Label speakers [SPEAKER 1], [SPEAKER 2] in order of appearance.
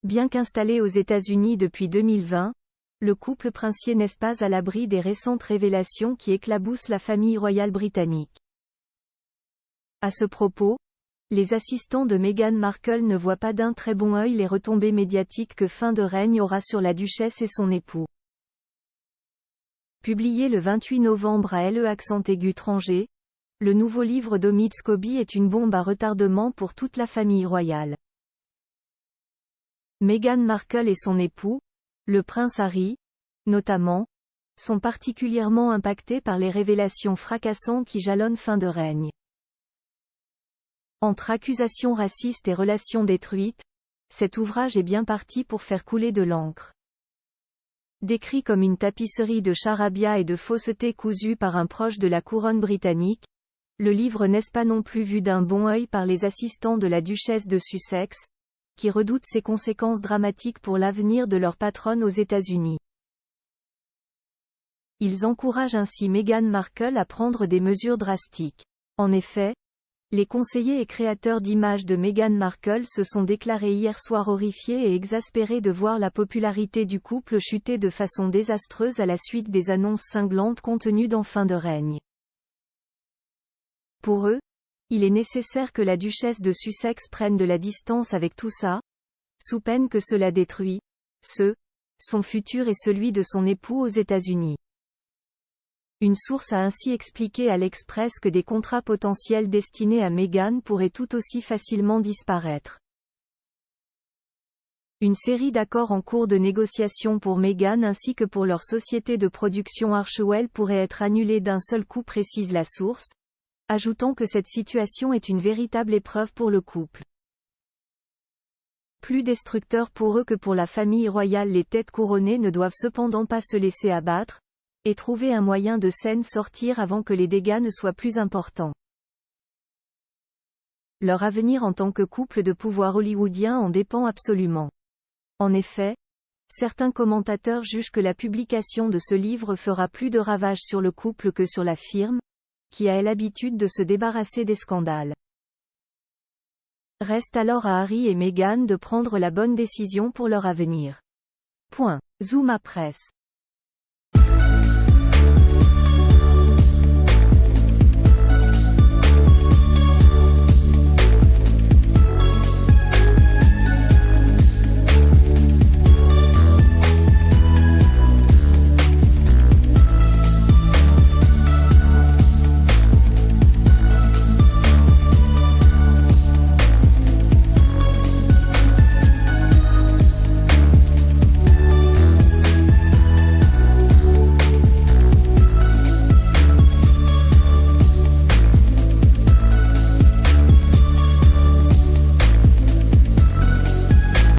[SPEAKER 1] Bien qu'installé aux États-Unis depuis 2020, le couple princier n'est pas à l'abri des récentes révélations qui éclaboussent la famille royale britannique. À ce propos, les assistants de Meghan Markle ne voient pas d'un très bon œil les retombées médiatiques que fin de règne aura sur la duchesse et son époux. Publié le 28 novembre à LE_Étranger, le nouveau livre d'Omid Scobie est une bombe à retardement pour toute la famille royale. Meghan Markle et son époux, le prince Harry, notamment, sont particulièrement impactés par les révélations fracassantes qui jalonnent fin de règne. Entre accusations racistes et relations détruites, cet ouvrage est bien parti pour faire couler de l'encre. Décrit comme une tapisserie de charabia et de fausseté cousue par un proche de la couronne britannique, le livre n'est pas non plus vu d'un bon œil par les assistants de la duchesse de Sussex, qui redoutent ses conséquences dramatiques pour l'avenir de leur patronne aux États-Unis. Ils encouragent ainsi Meghan Markle à prendre des mesures drastiques. En effet, les conseillers et créateurs d'images de Meghan Markle se sont déclarés hier soir horrifiés et exaspérés de voir la popularité du couple chuter de façon désastreuse à la suite des annonces cinglantes contenues dans Fin de règne. Pour eux, il est nécessaire que la duchesse de Sussex prenne de la distance avec tout ça, sous peine que cela détruit, son futur et celui de son époux aux États-Unis. Une source a ainsi expliqué à l'Express que des contrats potentiels destinés à Meghan pourraient tout aussi facilement disparaître. Une série d'accords en cours de négociation pour Meghan ainsi que pour leur société de production Archewell pourrait être annulée d'un seul coup, précise la source, ajoutant que cette situation est une véritable épreuve pour le couple. Plus destructeur pour eux que pour la famille royale, les têtes couronnées ne doivent cependant pas se laisser abattre, et trouver un moyen de s'en sortir avant que les dégâts ne soient plus importants. Leur avenir en tant que couple de pouvoir hollywoodien en dépend absolument. En effet, certains commentateurs jugent que la publication de ce livre fera plus de ravages sur le couple que sur la firme, qui a l'habitude de se débarrasser des scandales. Reste alors à Harry et Meghan de prendre la bonne décision pour leur avenir. Zoom à Presse.